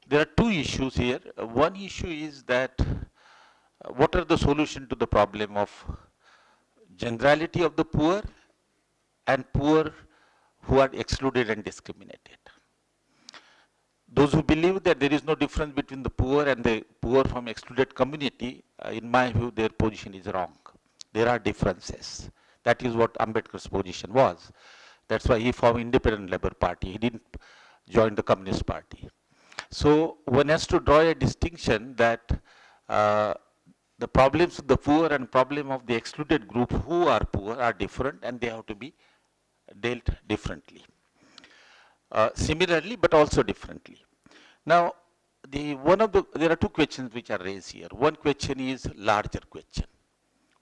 There are two issues here. One issue is that what are the solution to the problem of generality of the poor and poor who are excluded and discriminated. Those who believe that there is no difference between the poor and the poor from excluded community, in my view, their position is wrong. There are differences. That is what Ambedkar's position was. That's why he formed Independent Labour Party. He didn't join the Communist Party. So one has to draw a distinction that the problems of the poor and problem of the excluded group who are poor are different and they have to be dealt differently. Similarly, but also differently. Now, there are two questions which are raised here. One question is larger question.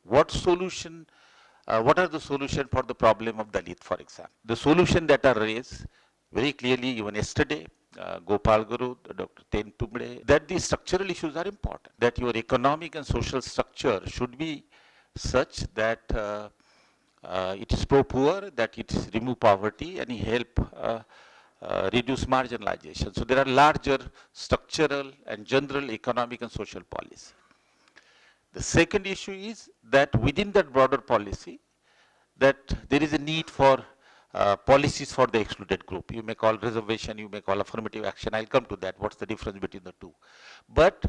What are the solutions for the problem of Dalit, for example? The solution that are raised very clearly even yesterday, Gopal Guru, Dr. Ten Tumde, that the structural issues are important, that your economic and social structure should be such that it is pro-poor, that it remove poverty and help reduce marginalization. So there are larger structural and general economic and social policy. The second issue is that within that broader policy, that there is a need for policies for the excluded group. You may call reservation, you may call affirmative action. I'll come to that. What's the difference between the two? But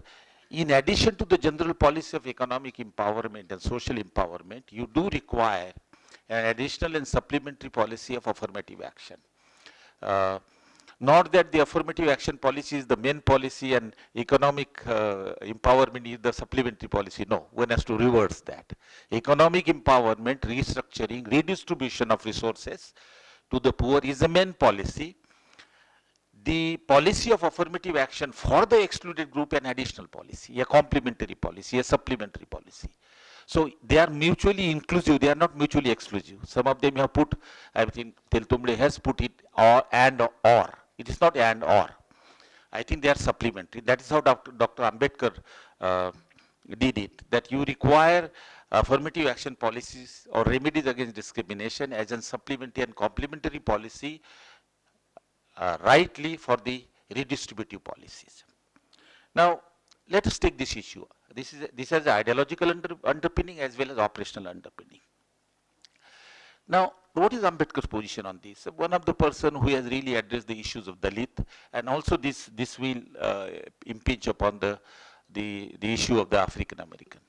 in addition to the general policy of economic empowerment and social empowerment, you do require an additional and supplementary policy of affirmative action. Not that the affirmative action policy is the main policy and economic empowerment is the supplementary policy. No, one has to reverse that. Economic empowerment, restructuring, redistribution of resources to the poor is the main policy. The policy of affirmative action for the excluded group an additional policy, a complementary policy, a supplementary policy. So they are mutually inclusive, they are not mutually exclusive. Some of them have put, I think Ten Tumde has put it or and or. It is not and or. I think they are supplementary. That is how Dr. Ambedkar did it, that you require affirmative action policies or remedies against discrimination as a supplementary and complementary policy rightly for the redistributive policies. Now, let us take this issue. This has ideological underpinning as well as operational underpinning. Now, what is Ambedkar's position on this? One of the person who has really addressed the issues of Dalit, and also this will impinge upon the issue of the African American.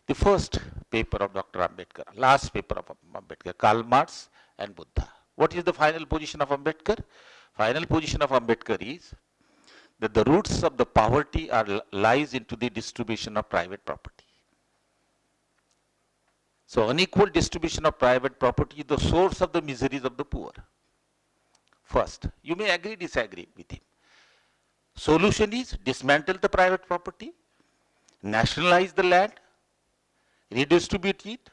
The first paper of Dr. Ambedkar, last paper of Ambedkar, Karl Marx and Buddha. What is the final position of Ambedkar? Final position of Ambedkar is that the roots of the poverty lies into the distribution of private property. So unequal distribution of private property is the source of the miseries of the poor. First, you may agree, disagree with him. Solution is dismantle the private property, nationalize the land, redistribute it,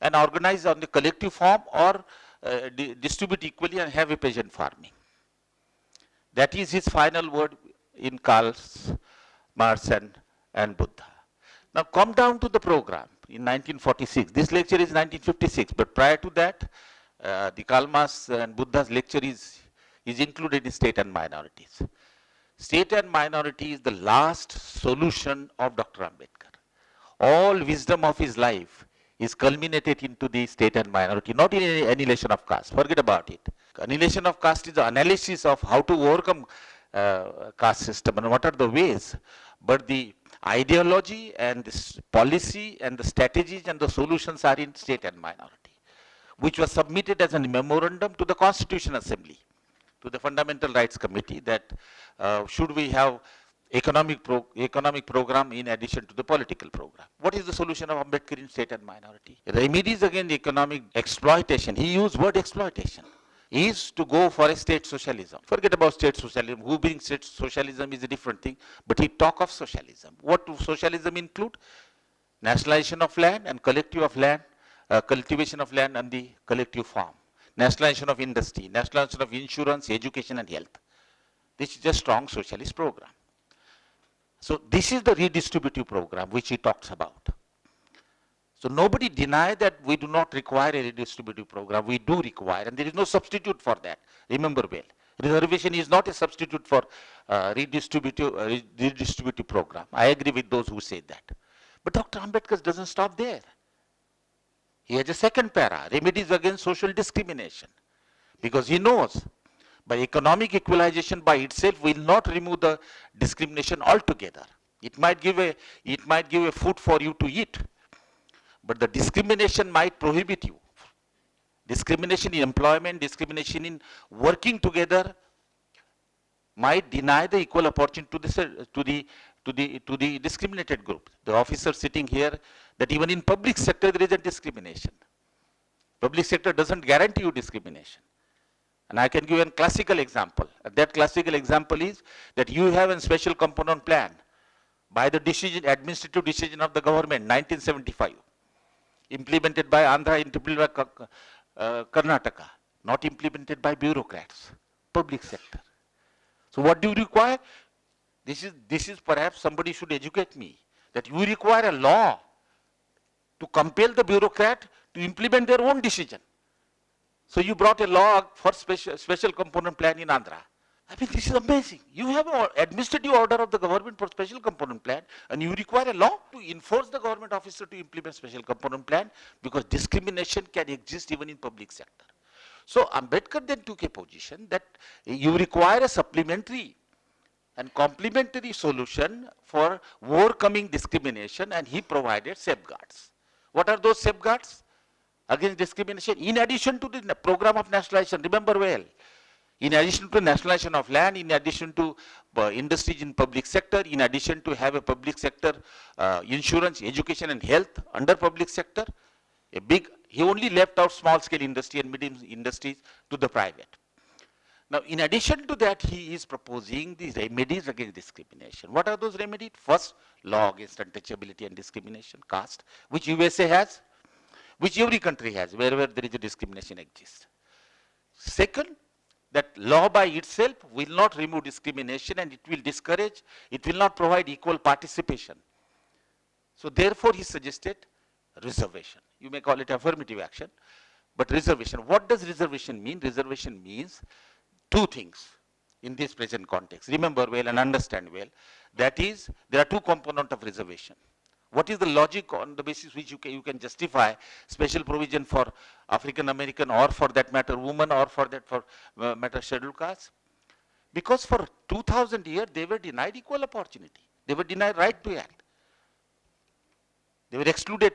and organize on the collective form or distribute equally and have a peasant farming. That is his final word in Karl Marx and Buddha. Now come down to the program in 1946. This lecture is 1956, but prior to that, the Karl Marx and Buddha's lecture is included in State and Minorities. State and Minority is the last solution of Dr. Ambedkar. All wisdom of his life is culminated into the state and minority, not in any annihilation of caste. Forget about it. Annihilation of caste is the analysis of how to overcome caste system and what are the ways. But the ideology and this policy and the strategies and the solutions are in state and minority, which was submitted as a memorandum to the Constitution Assembly, to the Fundamental Rights Committee, that should we have economic program in addition to the political program. What is the solution of Ambedkar in state and minority? Remedies against economic exploitation. He used word exploitation. Is to go for a state socialism. Forget about state socialism. Who brings state socialism is a different thing, but he talk of socialism. What do socialism include? Nationalization of land and collective of land, cultivation of land and the collective farm. Nationalization of industry, nationalization of insurance, education and health. This is a strong socialist program. So this is the redistributive program which he talks about. So nobody deny that we do not require a redistributive program. We do require, and there is no substitute for that. Remember well, Reservation is not a substitute for redistributive program. I agree with those who say that. But Dr. Ambedkar doesn't stop there. He has a second para, remedies against social discrimination. Because he knows by economic equalization by itself will not remove the discrimination altogether. It might give a food for you to eat, but the discrimination might prohibit you. Discrimination in employment, discrimination in working together might deny the equal opportunity to the discriminated group. The officer sitting here, that even in public sector there is a discrimination. Public sector doesn't guarantee you discrimination. And I can give a classical example. That classical example is that you have a special component plan by the administrative decision of the government, 1975, implemented by Andhra, implemented by Karnataka, not implemented by bureaucrats, public sector. So what do you require? This is perhaps somebody should educate me, that you require a law to compel the bureaucrat to implement their own decision. So you brought a law for special component plan in Andhra. I mean, this is amazing. You have an administrative order of the government for special component plan, and you require a law to enforce the government officer to implement special component plan, because discrimination can exist even in public sector. So Ambedkar then took a position that you require a supplementary and complementary solution for overcoming discrimination, and he provided safeguards. What are those safeguards against discrimination? In addition to the program of nationalization, remember well, in addition to nationalization of land, in addition to industries in public sector, in addition to have a public sector insurance, education and health under public sector, he only left out small scale industry and medium industries to the private. Now, in addition to that, he is proposing these remedies against discrimination. What are those remedies? First, law against untouchability and discrimination, caste, which USA has, which every country has, wherever there is a discrimination exists. Second, that law by itself will not remove discrimination, and it will discourage, it will not provide equal participation. So therefore, he suggested reservation. You may call it affirmative action, but reservation. What does reservation mean? Reservation means two things in this present context. Remember well and understand well. That is, there are two components of reservation. What is the logic on the basis which you can justify special provision for African American, or for that matter women, or for that matter scheduled castes? Because for 2000 years they were denied equal opportunity. They were denied right to act. They were excluded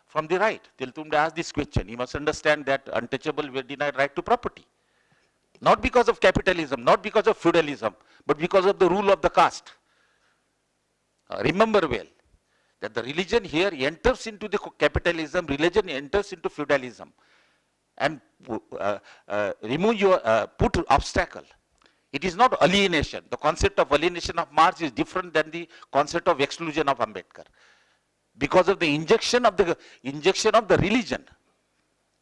from the right. Tiltunde asked this question. You must understand that untouchable were denied right to property. Not because of capitalism, not because of feudalism, but because of the rule of the caste. Remember well that the religion here enters into the capitalism, religion enters into feudalism, and put obstacle. It is not alienation. The concept of alienation of Marx is different than the concept of exclusion of Ambedkar. Because of the injection of the religion,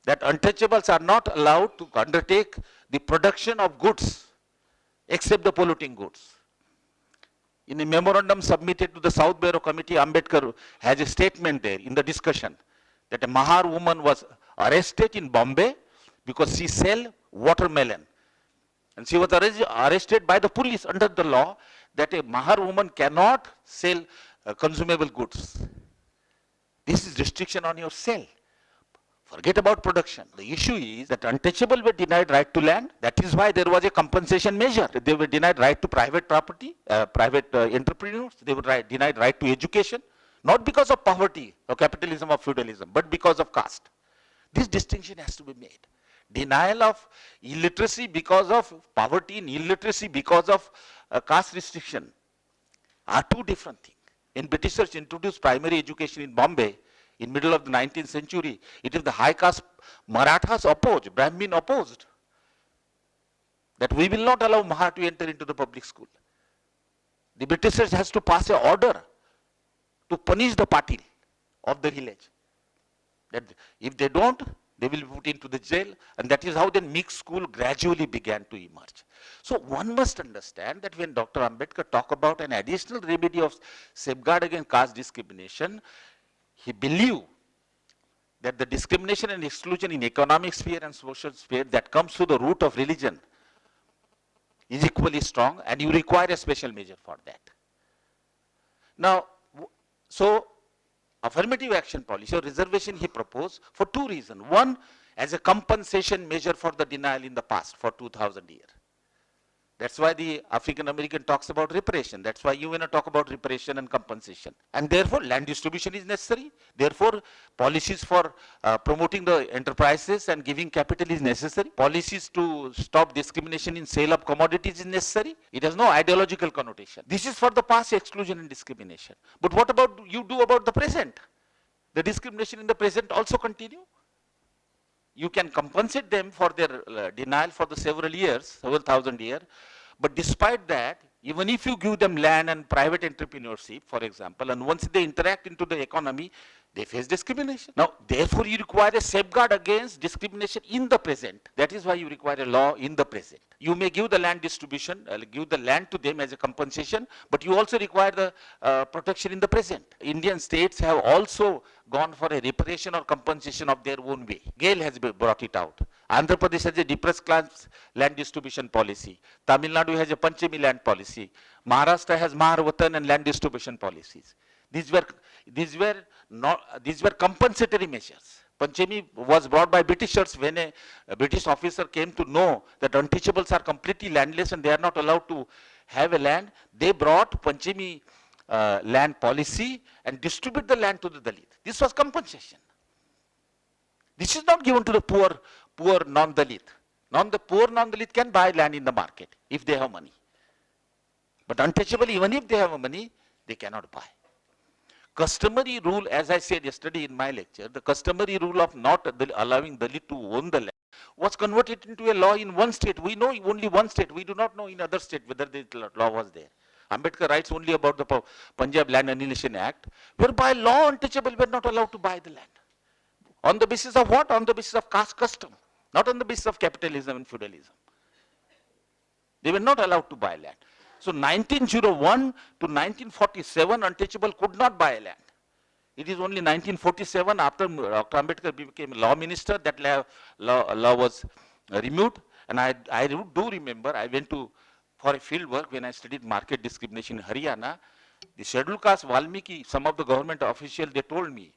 that untouchables are not allowed to undertake the production of goods except the polluting goods. In a memorandum submitted to the South Bureau Committee, Ambedkar has a statement there in the discussion that a Mahar woman was arrested in Bombay because she sold watermelon. And she was arrested by the police under the law that a Mahar woman cannot sell consumable goods. This is restriction on your sale. Forget about production. The issue is that untouchable were denied right to land. That is why there was a compensation measure. They were denied right to private property, private entrepreneurs. They were denied right to education, not because of poverty or capitalism or feudalism, but because of caste. This distinction has to be made. Denial of illiteracy because of poverty and illiteracy because of caste restriction are two different things. When Britishers introduced primary education in Bombay, in middle of the 19th century, it is the high caste Marathas opposed, Brahmin opposed, that we will not allow Mahar to enter into the public school. The Britishers has to pass an order to punish the Patil of the village. That if they don't, they will be put into the jail, and that is how then mixed school gradually began to emerge. So one must understand that when Dr. Ambedkar talked about an additional remedy of safeguard against caste discrimination, he believed that the discrimination and exclusion in economic sphere and social sphere that comes through the root of religion is equally strong, and you require a special measure for that. Now, so affirmative action policy or reservation he proposed for two reasons. One, as a compensation measure for the denial in the past for 2000 years. That's why the African American talks about reparation. That's why you talk about reparation and compensation. And therefore, land distribution is necessary. Therefore, policies for promoting the enterprises and giving capital is necessary. Policies to stop discrimination in sale of commodities is necessary. It has no ideological connotation. This is for the past exclusion and discrimination. But what about you do about the present? The discrimination in the present also continue. You can compensate them for their denial for the several years, several thousand years. But despite that, even if you give them land and private entrepreneurship, for example, and once they interact into the economy, they face discrimination. Now, therefore, you require a safeguard against discrimination in the present. That is why you require a law in the present. You may give the land distribution, give the land to them as a compensation, but you also require the protection in the present. Indian states have also gone for a reparation or compensation of their own way. GAIL has brought it out. Andhra Pradesh has a depressed class land distribution policy. Tamil Nadu has a Panchami land policy. Maharashtra has Mahar Vatan and land distribution policies. These were compensatory measures. Panchami was brought by Britishers when a British officer came to know that untouchables are completely landless and they are not allowed to have a land. They brought Panchami land policy and distribute the land to the Dalit. This was compensation. This is not given to the poor non-Dalit. The poor non-Dalit can buy land in the market if they have money. But untouchable, even if they have money, they cannot buy. Customary rule, as I said yesterday in my lecture, the customary rule of not allowing Dalit to own the land was converted into a law in one state. We know only one state. We do not know in other state whether the law was there. Ambedkar writes only about the Punjab Land Annihilation Act, whereby law untouchable were not allowed to buy the land. On the basis of what? On the basis of caste custom, not on the basis of capitalism and feudalism. They were not allowed to buy land. So 1901 to 1947, untouchable could not buy land. It is only 1947, after Dr. Ambedkar became law minister, that law was removed. And I do remember, I went for a field work when I studied market discrimination in Haryana. The scheduled caste Valmiki, some of the government officials, they told me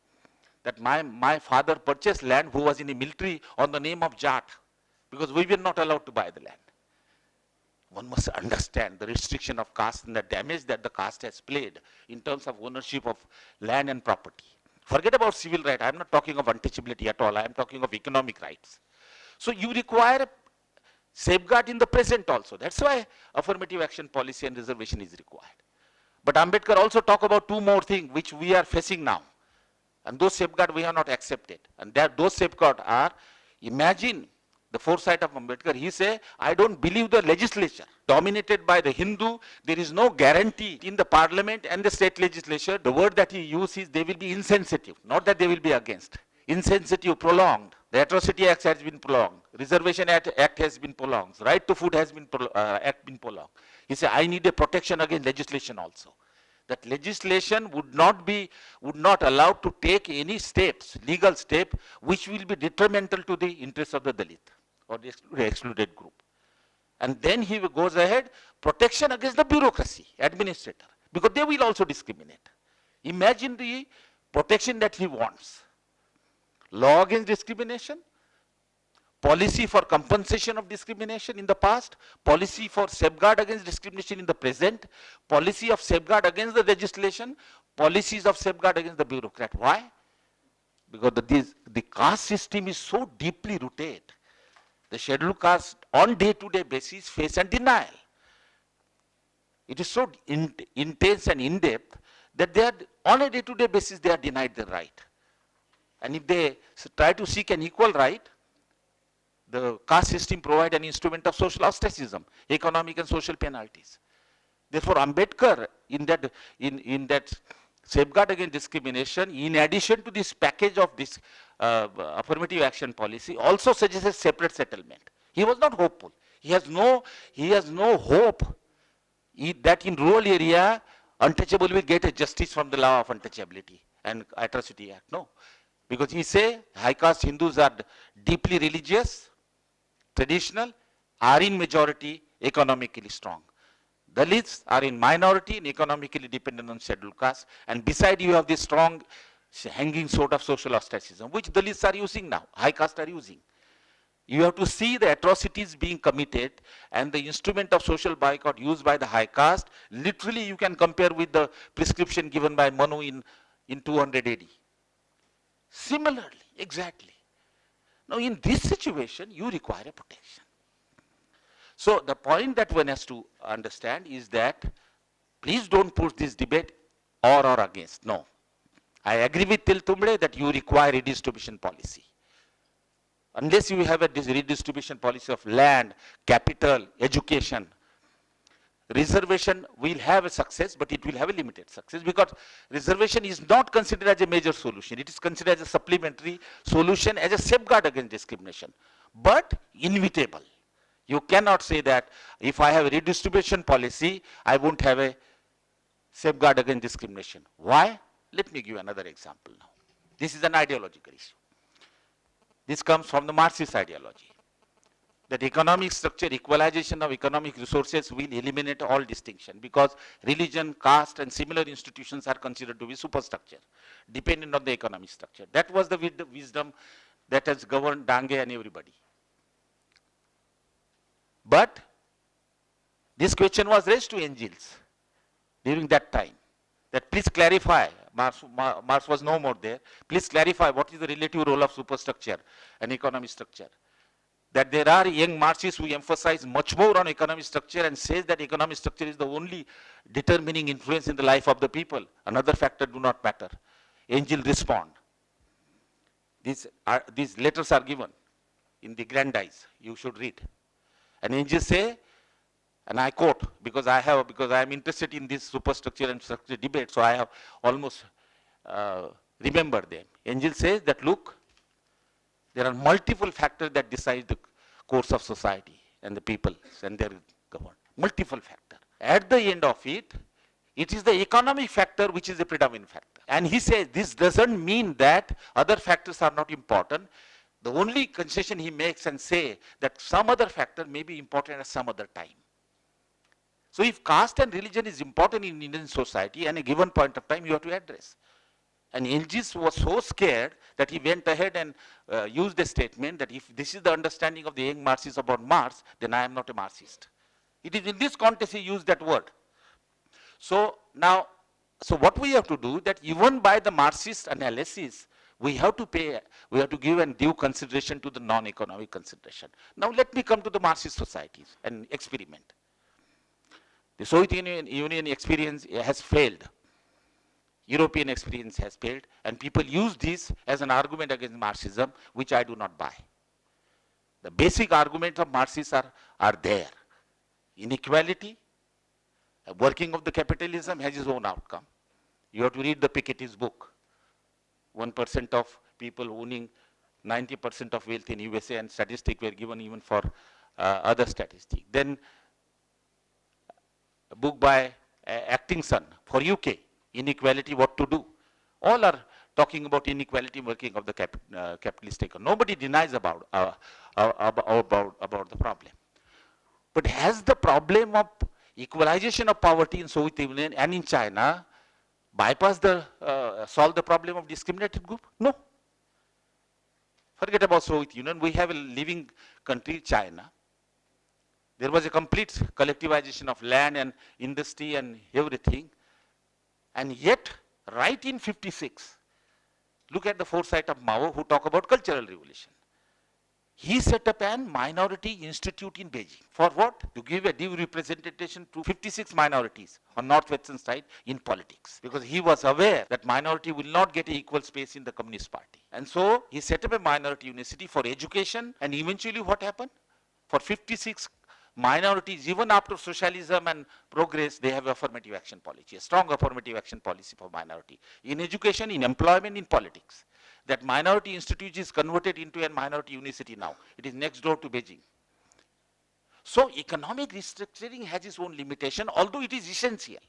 that my father purchased land who was in the military on the name of Jat, because we were not allowed to buy the land. One must understand the restriction of caste and the damage that the caste has played in terms of ownership of land and property. Forget about civil right. I am not talking of untouchability at all. I am talking of economic rights. So you require a safeguard in the present also. That's why affirmative action policy and reservation is required. But Ambedkar also talk about two more things which we are facing now. And those safeguards we have not accepted. And those safeguards are, imagine the foresight of Ambedkar. He say, I don't believe the legislature dominated by the Hindu. There is no guarantee in the parliament and the state legislature. The word that he uses is they will be insensitive, not that they will be against. Insensitive, prolonged. The Atrocity Act has been prolonged. Reservation Act has been prolonged. Right to food has been prolonged. He said, I need a protection against legislation also. That legislation would not allow to take any steps, legal step, which will be detrimental to the interests of the Dalit or the excluded group. And then he goes ahead, protection against the bureaucracy, administrator, because they will also discriminate. Imagine the protection that he wants. Law against discrimination, policy for compensation of discrimination in the past, policy for safeguard against discrimination in the present, policy of safeguard against the legislation, policies of safeguard against the bureaucrat. Why? Because the caste system is so deeply rooted. The scheduled caste on day-to-day basis face and denial. It is so intense and in-depth that they are, on a day-to-day basis, they are denied their right. And if they try to seek an equal right, the caste system provides an instrument of social ostracism, economic and social penalties. Therefore, Ambedkar, in that safeguard against discrimination, in addition to this package of this affirmative action policy, also suggests a separate settlement. He was not hopeful. He has no hope that in rural area, untouchable will get a justice from the law of untouchability and Atrocity Act. No. Because he say high caste Hindus are deeply religious, traditional, are in majority economically strong. Dalits are in minority and economically dependent on scheduled caste. And beside you have this strong hanging sword of social ostracism, which Dalits are using now, high caste are using. You have to see the atrocities being committed and the instrument of social boycott used by the high caste. Literally, you can compare with the prescription given by Manu in 200 AD. Similarly, exactly. Now, in this situation, you require a protection. So, the point that one has to understand is that please don't push this debate or against. No. I agree with Til Tumble that you require redistribution policy. Unless you have a redistribution policy of land, capital, education, reservation will have a success, but it will have a limited success because reservation is not considered as a major solution. It is considered as a supplementary solution, as a safeguard against discrimination, but inevitable. You cannot say that if I have a redistribution policy, I won't have a safeguard against discrimination. Why? Let me give another example now. This is an ideological issue. This comes from the Marxist ideology, that economic structure, equalization of economic resources will eliminate all distinction because religion, caste, and similar institutions are considered to be superstructure, dependent on the economic structure. That was the wisdom that has governed Dange and everybody. But this question was raised to Engels during that time, that please clarify, Marx was no more there, please clarify what is the relative role of superstructure and economic structure. That there are young Marxists who emphasize much more on economic structure and says that economic structure is the only determining influence in the life of the people. Another factor do not matter. Engels respond. These letters are given in the Brandeis. You should read. And Engels say, and I quote, because I am interested in this superstructure and structure debate, so I have almost remembered them. Engels says that, look, there are multiple factors that decide the course of society and the people and their government. Multiple factors. At the end of it, it is the economic factor which is the predominant factor. And he says this doesn't mean that other factors are not important. The only concession he makes and say that some other factor may be important at some other time. So if caste and religion is important in Indian society, at a given point of time you have to address. And Engels was so scared that he went ahead and used a statement that if this is the understanding of the young Marxists about Marx, then I am not a Marxist. It is in this context he used that word. So now, so what we have to do, that even by the Marxist analysis, we have to give and due consideration to the non-economic consideration. Now let me come to the Marxist societies and experiment. The Soviet Union experience has failed. European experience has failed, and people use this as an argument against Marxism, which I do not buy. The basic arguments of Marxists are there. Inequality, working of the capitalism has its own outcome. You have to read the Piketty's book. 1% of people owning 90% of wealth in USA, and statistics were given even for other statistics. Then a book by Atkinson for UK, Inequality, What to Do. All are talking about inequality working of the capitalist economy. Nobody denies about the problem. But has the problem of equalization of poverty in Soviet Union and in China solve the problem of discriminated group? No. Forget about Soviet Union. We have a living country, China. There was a complete collectivization of land and industry and everything. And yet, right in 56, look at the foresight of Mao, who talk about cultural revolution. He set up a minority institute in Beijing. For what? To give a due representation to 56 minorities on northwestern side in politics. Because he was aware that minority will not get equal space in the Communist Party. And so he set up a minority university for education, and eventually what happened? For 56 minorities, even after socialism and progress, they have affirmative action policy, a strong affirmative action policy for minority. In education, in employment, in politics. That minority institute is converted into a minority university now. It is next door to Beijing. So economic restructuring has its own limitation, although it is essential.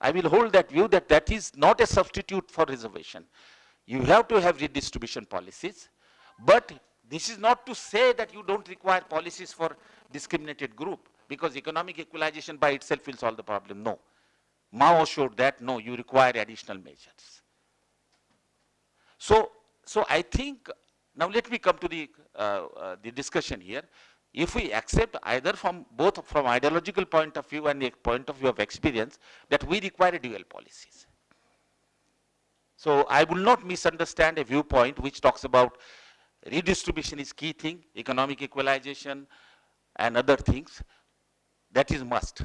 I will hold that view that that is not a substitute for reservation. You have to have redistribution policies, but this is not to say that you don't require policies for discriminated group. because economic equalization by itself will solve the problem. No. Mao showed that, no, you require additional measures. So I think, now let me come to the discussion here. If we accept either from both from ideological point of view and a point of view of experience that we require dual policies. So I will not misunderstand a viewpoint which talks about redistribution is key thing, economic equalization and other things. That is must.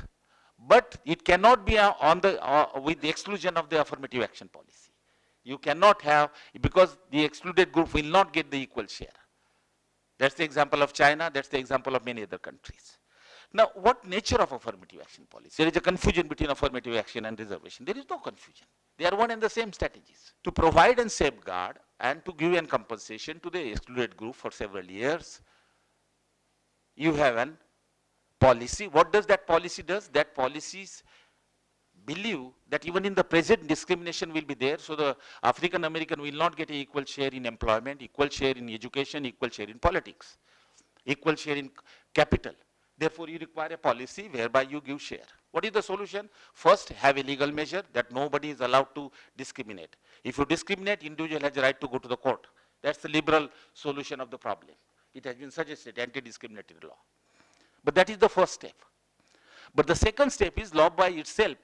But it cannot be on the with the exclusion of the affirmative action policy. You cannot have, because the excluded group will not get the equal share. That's the example of China, that's the example of many other countries. Now, what nature of affirmative action policy? There is a confusion between affirmative action and reservation. There is no confusion. They are one and the same strategies. To provide and safeguard and to give an compensation to the excluded group for several years, you have an policy. What does that policy do? That policies believe that even in the present discrimination will be there, so the African American will not get an equal share in employment, equal share in education, equal share in politics, equal share in capital. Therefore, you require a policy whereby you give share. What is the solution? First, have a legal measure that nobody is allowed to discriminate. If you discriminate, individual has a right to go to the court. That's the liberal solution of the problem. It has been suggested, anti-discriminatory law. But that is the first step. But the second step is law by itself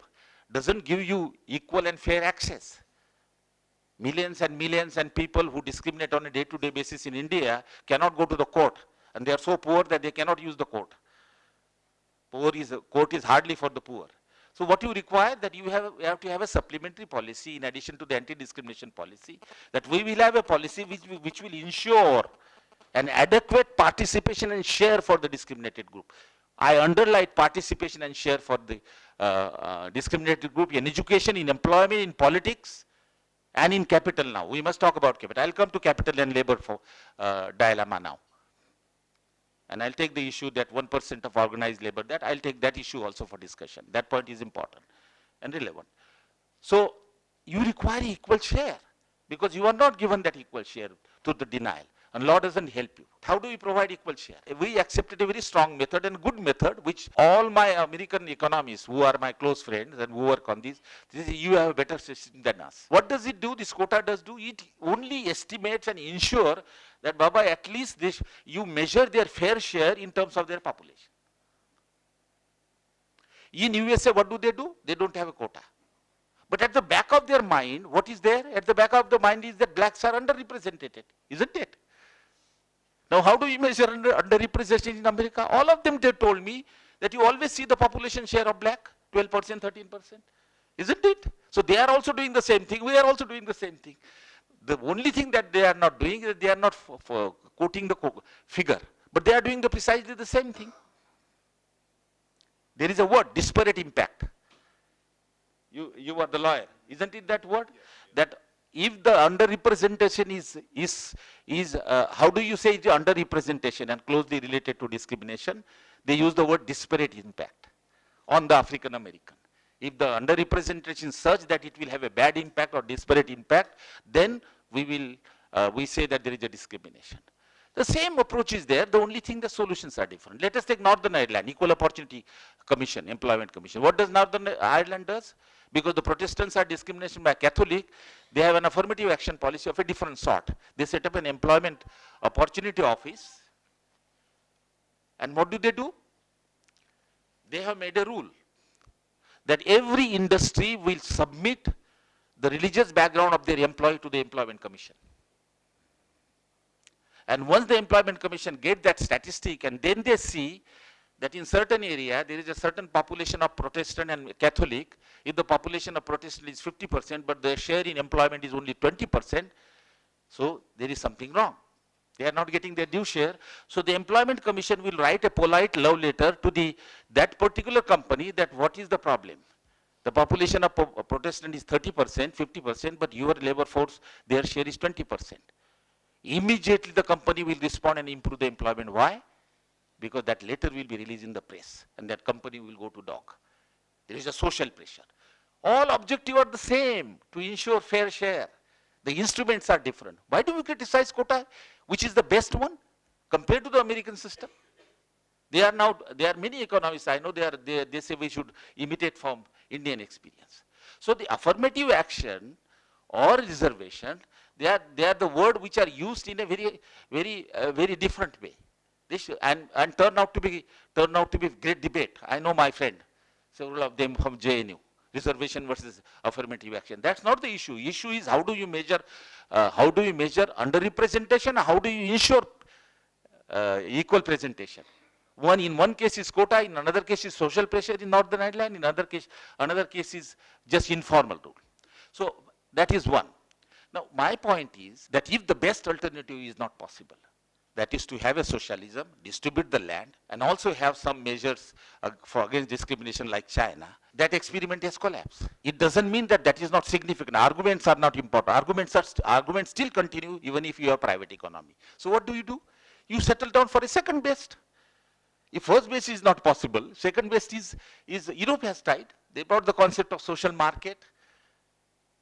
doesn't give you equal and fair access. Millions and people who discriminate on a day-to-day basis in India cannot go to the court, and they are so poor that they cannot use the court. Court is hardly for the poor. So what you require, that you have to have a supplementary policy in addition to the anti-discrimination policy, that we will have a policy which will ensure an adequate participation and share for the discriminated group. I underline participation and share for the discriminated group in education, in employment, in politics, and in capital now. We must talk about capital. I'll come to capital and labor for dilemma now. And I'll take the issue that 1% of organized labor, that I'll take that issue also for discussion. That point is important and relevant. So you require equal share because you are not given that equal share through the denial. And law doesn't help you. How do we provide equal share? We accepted a very strong method and good method, which all my American economists who are my close friends and who work on this, you have a better system than us. What does it do? This quota does do? It only estimates and ensure that, Baba, at least this, you measure their fair share in terms of their population. In USA, what do? They don't have a quota. But at the back of their mind, what is there? At the back of the mind is that blacks are underrepresented, isn't it? Now, how do you measure underrepresentation in America? All of them, they told me that you always see the population share of black, 12%, 13%. Isn't it? So they are also doing the same thing. We are also doing the same thing. The only thing that they are not doing is they are not quoting the figure, but they are doing precisely the same thing. There is a word, disparate impact. You are the lawyer. Isn't it that word? Yes. That if the underrepresentation is how do you say the underrepresentation and closely related to discrimination? They use the word disparate impact on the African American. If the underrepresentation is such that it will have a bad impact or disparate impact, then we say that there is a discrimination. The same approach is there. The only thing, the solutions are different. Let us take Northern Ireland, Equal Opportunity Commission, Employment Commission. What does Northern Ireland does? Because the Protestants are discrimination by Catholic, they have an affirmative action policy of a different sort. They set up an employment opportunity office. And what do? They have made a rule that every industry will submit the religious background of their employee to the Employment Commission. And once the Employment Commission get that statistic, and then they see that in certain area there is a certain population of Protestant and Catholic. If the population of Protestant is 50%, but their share in employment is only 20%, so there is something wrong. They are not getting their due share. So the Employment Commission will write a polite love letter to that particular company that what is the problem. The population of Protestant is 30%, 50%, but your labor force, their share is 20%. Immediately the company will respond and improve the employment. Why? Because that letter will be released in the press and that company will go to dock. There is a social pressure. All objectives are the same, to ensure fair share. The instruments are different. Why do we criticize quota, which is the best one compared to the American system? There are many economists, I know they say we should imitate from Indian experience. So the affirmative action or reservation, they are the word which are used in a very different way. And turn out to be great debate. I know my friend, several of them from JNU, reservation versus affirmative action. That's not the issue. Issue is how do you measure underrepresentation, how do you ensure equal presentation. In one case is quota, in another case is social pressure in Northern Ireland, in another case is just informal rule. So that is one. Now my point is that if the best alternative is not possible, that is to have a socialism, distribute the land, and also have some measures for against discrimination like China, that experiment has collapsed. It doesn't mean that that is not significant. Arguments are not important. Arguments still continue even if you have private economy. So what do? You settle down for a second best. If first best is not possible, second best is Europe has tried. They brought the concept of social market.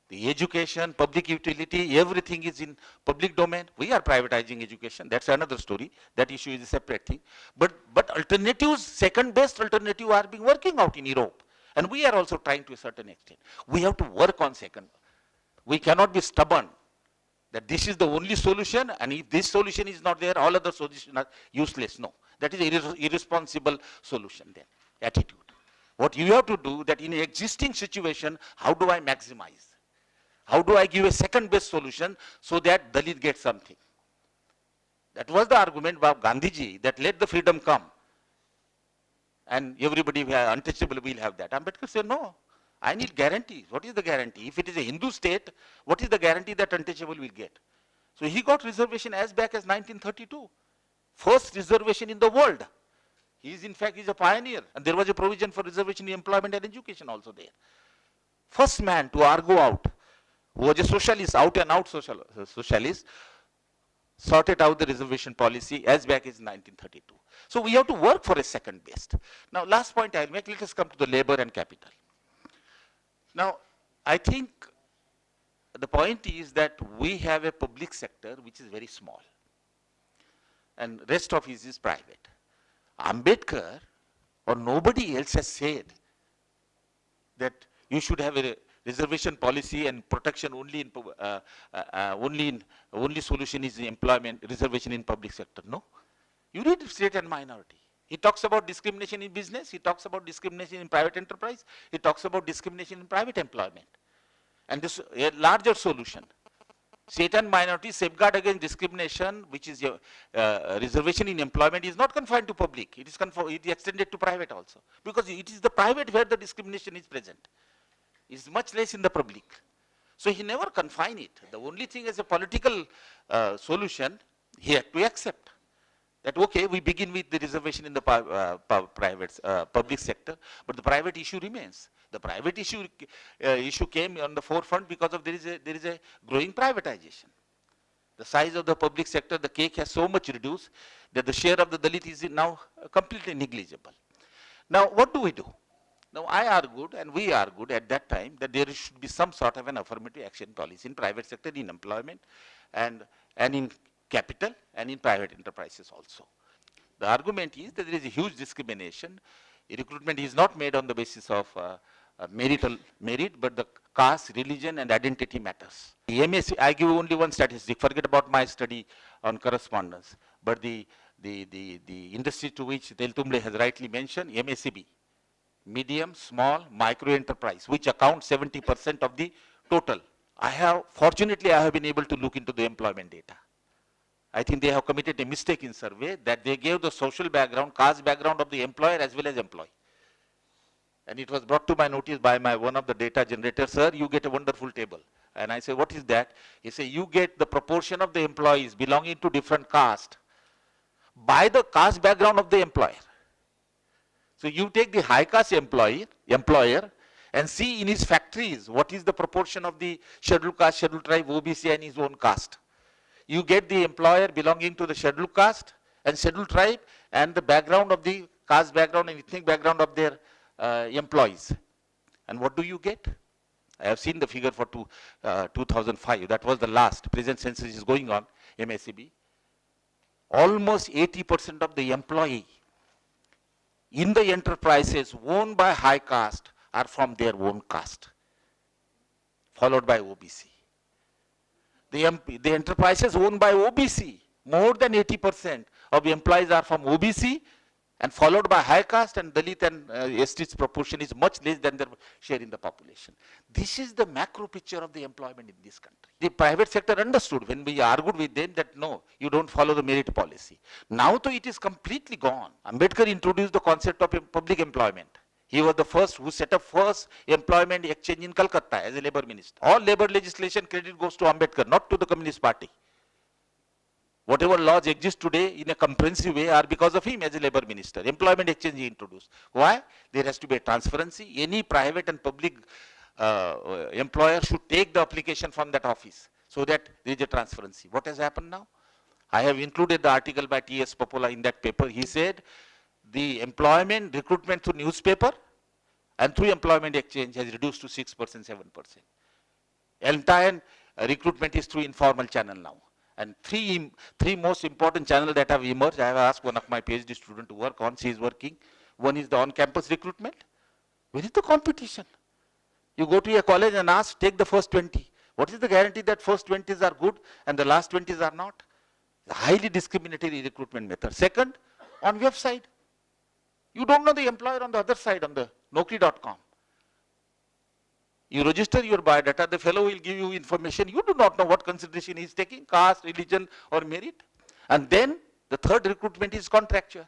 The education, public utility, everything is in public domain. We are privatizing education. That's another story. That issue is a separate thing. But alternatives, second best alternative are being working out in Europe. And we are also trying to a certain extent. We have to work on second. We cannot be stubborn that this is the only solution, and if this solution is not there, all other solutions are useless. No. That is irresponsible solution then, attitude. What you have to do that in an existing situation, how do I maximize? How do I give a second best solution so that Dalit gets something? That was the argument by Gandhiji, that let the freedom come. And everybody untouchable will have that. Ambedkar said, no, I need guarantees. What is the guarantee? If it is a Hindu state, what is the guarantee that untouchable will get? So he got reservation as back as 1932. First reservation in the world. He is in fact a pioneer. And there was a provision for reservation in employment and education also there. First man to argue out, who was a socialist, out and out socialist, sorted out the reservation policy as back as 1932. So we have to work for a second best. Now last point I'll make, let us come to the labor and capital. Now I think the point is that we have a public sector which is very small, and rest of it is private. Ambedkar or nobody else has said that you should have a reservation policy and protection only only solution is employment, reservation in public sector. No. You read state and minority. He talks about discrimination in business, he talks about discrimination in private enterprise, he talks about discrimination in private employment. And this a larger solution. State and minority safeguard against discrimination, which is reservation in employment, is not confined to public. It is extended to private also. Because it is the private where the discrimination is present. It is much less in the public. So he never confined it. The only thing as a political solution, he had to accept that, okay, we begin with the reservation in the public sector, but the private issue remains. The private issue came on the forefront because of there is a growing privatization. The size of the public sector, the cake has so much reduced that the share of the Dalit is now completely negligible. Now what do we do? Now I argued and we argued at that time that there should be some sort of an affirmative action policy in private sector, in employment and in capital and in private enterprises also. The argument is that there is a huge discrimination. Recruitment is not made on the basis of merit, but the caste, religion and identity matters. The MSc, I give only one statistic, forget about my study on correspondence, but the industry to which Teltumbde has rightly mentioned, MSCB, medium, small, micro enterprise, which accounts 70% of the total. Fortunately, I have been able to look into the employment data. I think they have committed a mistake in survey that they gave the social background, caste background of the employer as well as employee. And it was brought to my notice by one of the data generators, sir, you get a wonderful table. And I say, what is that? He said, you get the proportion of the employees belonging to different caste by the caste background of the employer. So you take the high caste employer and see in his factories what is the proportion of the scheduled caste, scheduled tribe, OBC and his own caste. You get the employer belonging to the scheduled caste and scheduled tribe and the background of the caste background and ethnic background of their employees. And what do you get? I have seen the figure for 2005. That was the last. Present census is going on, MSCB. Almost 80% of the employee in the enterprises owned by high caste are from their own caste, followed by OBC. The enterprises owned by OBC, more than 80% of the employees are from OBC, and followed by high caste, and Dalit and ST's proportion is much less than their share in the population. This is the macro picture of the employment in this country. The private sector understood when we argued with them that no, you don't follow the merit policy. Now though it is completely gone. Ambedkar introduced the concept of public employment. He was the first who set up first employment exchange in Calcutta as a labor minister. All labor legislation credit goes to Ambedkar, not to the Communist Party. Whatever laws exist today in a comprehensive way are because of him as a labor minister. Employment exchange he introduced. Why? There has to be a transparency. Any private and public employer should take the application from that office so that there is a transparency. What has happened now? I have included the article by T.S. Popola in that paper. He said the employment recruitment through newspaper and through employment exchange has reduced to 6%, 7%. Entire recruitment is through informal channel now. And three most important channels that have emerged, I have asked one of my PhD students to work on, she is working. One is the on-campus recruitment. Where is the competition? You go to a college and ask, take the first 20. What is the guarantee that first 20s are good and the last 20s are not? It's a highly discriminatory recruitment method. Second, on website. You don't know the employer on the other side, on the Naukri.com. You register your biodata, the fellow will give you information. You do not know what consideration he is taking, caste, religion, or merit. And then the third recruitment is contractual.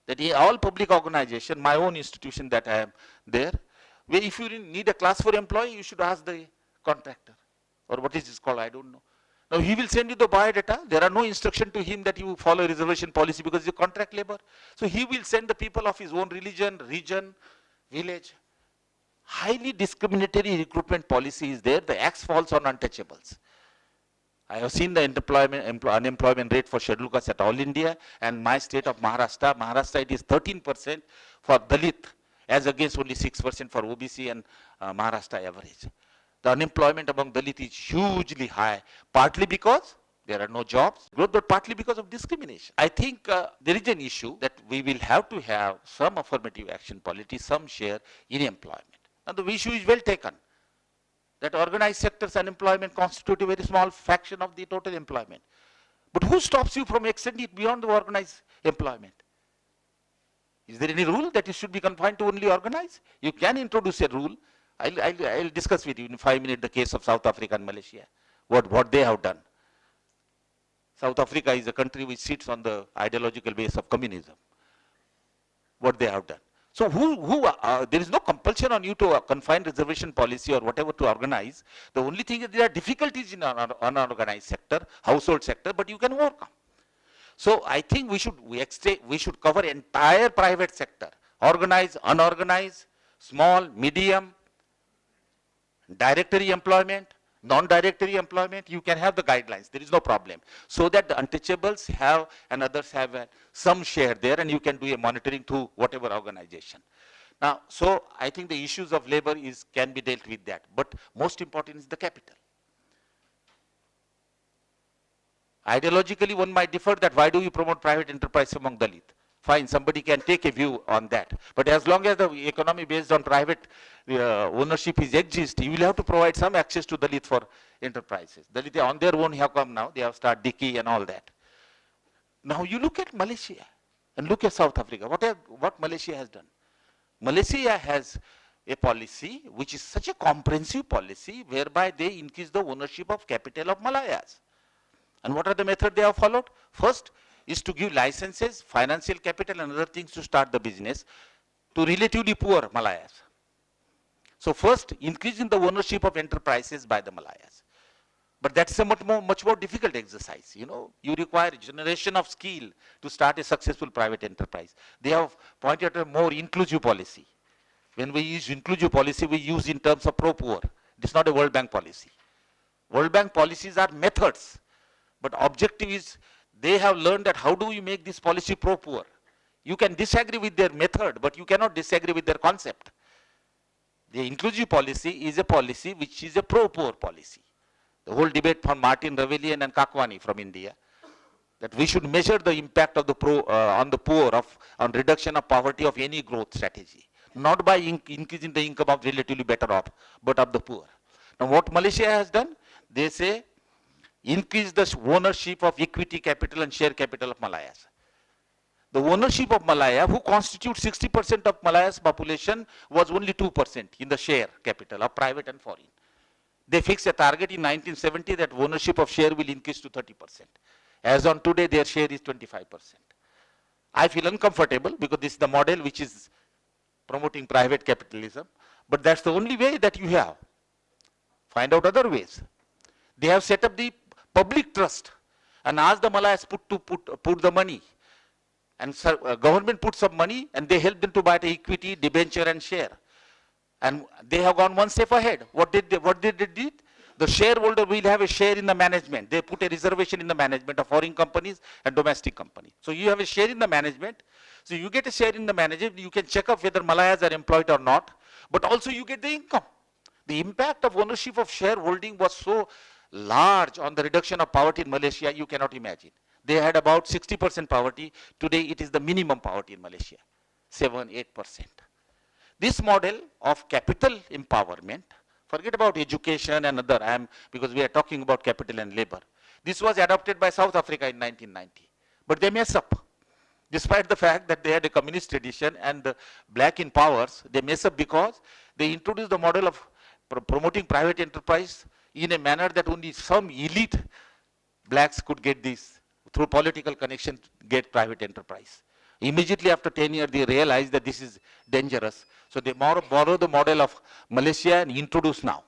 That all public organization, my own institution that I am there, where if you need a class 4 employee, you should ask the contractor. Or what is this called, I don't know. Now he will send you the biodata. There are no instruction to him that you follow reservation policy because it's a contract labor. So he will send the people of his own religion, region, village. Highly discriminatory recruitment policy is there. The axe falls on untouchables. I have seen the unemployment rate for scheduled castes at all India, and my state of Maharashtra. Maharashtra it is 13% for Dalit, as against only 6% for OBC and Maharashtra average. The unemployment among Dalit is hugely high, partly because there are no jobs, but partly because of discrimination. I think there is an issue that we will have to have some affirmative action policy, some share in employment. And the issue is well taken, that organized sector's unemployment constitutes a very small fraction of the total employment. But who stops you from extending it beyond the organized employment? Is there any rule that it should be confined to only organized? You can introduce a rule. I'll discuss with you in 5 minutes the case of South Africa and Malaysia, what they have done. South Africa is a country which sits on the ideological base of communism. What they have done. So there is no compulsion on you to confine reservation policy or whatever to organize. The only thing is there are difficulties in unorganized sector, household sector, but you can overcome. So I think we should cover entire private sector, organized, unorganized, small, medium, directory employment, non-directory employment. You can have the guidelines. There is no problem. So that the untouchables have and others have some share there, and you can do a monitoring through whatever organization. Now, so I think the issues of labor can be dealt with that. But most important is the capital. Ideologically, one might differ that why do you promote private enterprise among Dalit? Fine, somebody can take a view on that. But as long as the economy based on private ownership exists, you will have to provide some access to Dalit for enterprises. Dalit on their own have come now. They have started Dicky and all that. Now you look at Malaysia and look at South Africa. What Malaysia has done? Malaysia has a policy which is such a comprehensive policy whereby they increase the ownership of capital of Malayas. And what are the methods they have followed? First is to give licenses, financial capital and other things to start the business to relatively poor Malayas. So first, increasing the ownership of enterprises by the Malayas. But that's a much more difficult exercise. You know, you require a generation of skill to start a successful private enterprise. They have pointed at a more inclusive policy. When we use inclusive policy, we use in terms of pro-poor. It's not a World Bank policy. World Bank policies are methods, but objective is they have learned that how do we make this policy pro-poor. You can disagree with their method, but you cannot disagree with their concept. The inclusive policy is a policy which is a pro-poor policy. The whole debate from Martin Ravellian and Kakwani from India. that we should measure the impact of the on the poor on reduction of poverty of any growth strategy, not by increasing the income of relatively better off, but of the poor. Now what Malaysia has done, they say increase the ownership of equity capital and share capital of Malayas. The ownership of Malaya, who constitutes 60% of Malaya's population, was only 2% in the share capital of private and foreign. They fixed a target in 1970 that ownership of share will increase to 30%. As on today, their share is 25%. I feel uncomfortable because this is the model which is promoting private capitalism, but that's the only way that you have. Find out other ways. They have set up the public trust and asked the Malayas put the money. And government put some money and they help them to buy the equity, debenture and share. And they have gone one step ahead. What did they do? The shareholder will have a share in the management. They put a reservation in the management of foreign companies and domestic companies. So you have a share in the management. So you get a share in the management. You can check up whether Malayas are employed or not. But also you get the income. The impact of ownership of shareholding was so large on the reduction of poverty in Malaysia, you cannot imagine. They had about 60% poverty. Today it is the minimum poverty in Malaysia, 7-8%. This model of capital empowerment, forget about education and other, because we are talking about capital and labor. This was adopted by South Africa in 1990, but they mess up. Despite the fact that they had a communist tradition and the black in powers, they mess up because they introduced the model of promoting private enterprise in a manner that only some elite blacks could get this through political connection, get private enterprise. Immediately after 10 years, they realized that this is dangerous. So they borrow the model of Malaysia and introduce now.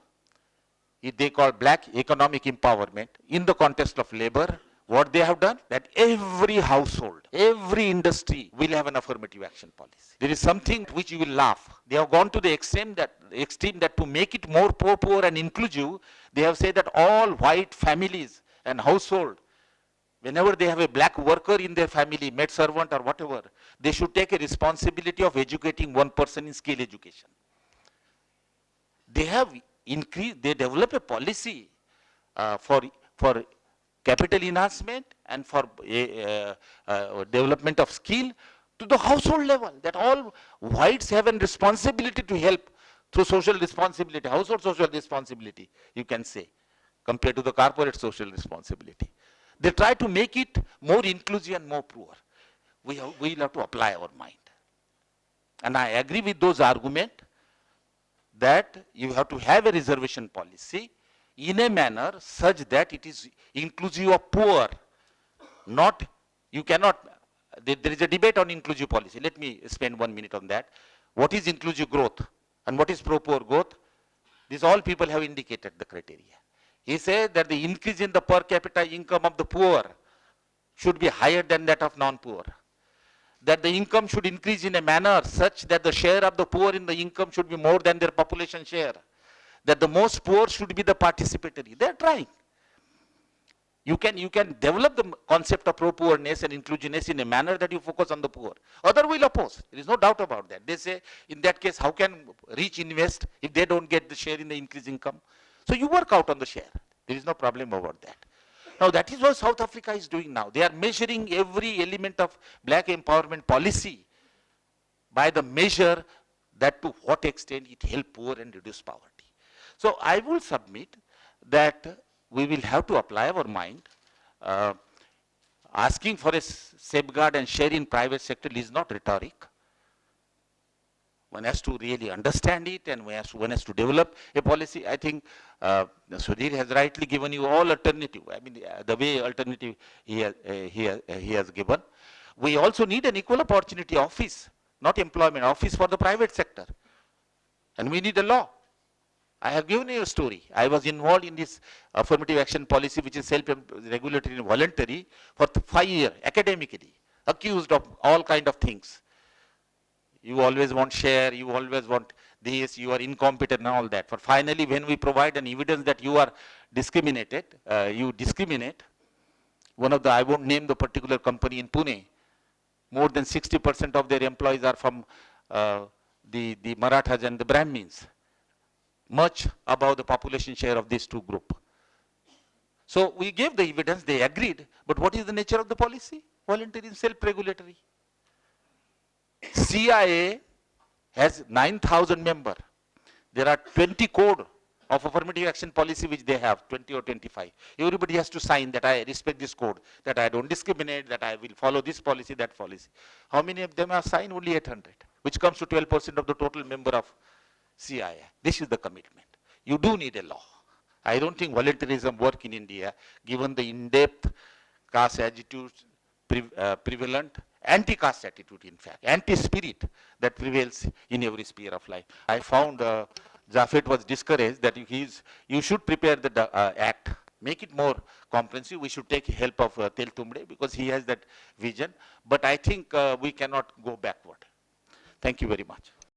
They call black economic empowerment in the context of labor. What they have done, that every household, every industry will have an affirmative action policy. There is something which you will laugh. They have gone to the extreme that to make it more poor and inclusive, they have said that all white families and household, whenever they have a black worker in their family, maid servant or whatever, they should take a responsibility of educating one person in skill education. They have increased, they develop a policy for capital enhancement and for development of skill to the household level, that all whites have a responsibility to help through social responsibility, household social responsibility, you can say, compared to the corporate social responsibility. They try to make it more inclusive and more poor. We have to apply our mind. And I agree with those arguments that you have to have a reservation policy in a manner such that it is inclusive of poor. Not, you cannot, there is a debate on inclusive policy. Let me spend 1 minute on that. What is inclusive growth and what is pro-poor growth? These all people have indicated the criteria. He said that the increase in the per capita income of the poor should be higher than that of non-poor. That the income should increase in a manner such that the share of the poor in the income should be more than their population share. That the most poor should be the participatory. They are trying. You can develop the concept of pro-poorness and inclusiveness in a manner that you focus on the poor. Other will oppose. There is no doubt about that. They say, in that case, how can rich invest if they don't get the share in the increased income? So you work out on the share. There is no problem about that. Now that is what South Africa is doing now. They are measuring every element of black empowerment policy by the measure that to what extent it helps poor and reduce poverty. So I will submit that we will have to apply our mind. Asking for a safeguard and share in private sector is not rhetoric. One has to really understand it and one has to develop a policy. I think Sudhir has rightly given you all alternative. I mean, the way alternative he has given. We also need an equal opportunity office, not employment, office for the private sector. And we need a law. I have given you a story. I was involved in this affirmative action policy, which is self-regulatory and voluntary, for 5 years, academically, accused of all kind of things. You always want share, you always want this, you are incompetent and all that. But finally, when we provide an evidence that you are discriminated, you discriminate, one of the, I won't name the particular company in Pune, more than 60% of their employees are from the Marathas and the Brahmins, much above the population share of these two groups. So we gave the evidence, they agreed, But what is the nature of the policy? Voluntary and self-regulatory. CIA has 9,000 members. There are 20 code of affirmative action policy which they have, 20 or 25. Everybody has to sign that I respect this code, that I don't discriminate, that I will follow this policy, that policy. How many of them have signed? Only 800, which comes to 12% of the total member of CIA. This is the commitment. You do need a law. I don't think voluntarism work in India, given the in-depth caste attitudes prevalent, anti-caste attitude in fact, anti-spirit that prevails in every sphere of life. I found Jafet was discouraged that you should prepare the act, make it more comprehensive. We should take help of Tel Tumde because he has that vision. But I think we cannot go backward. Thank you very much.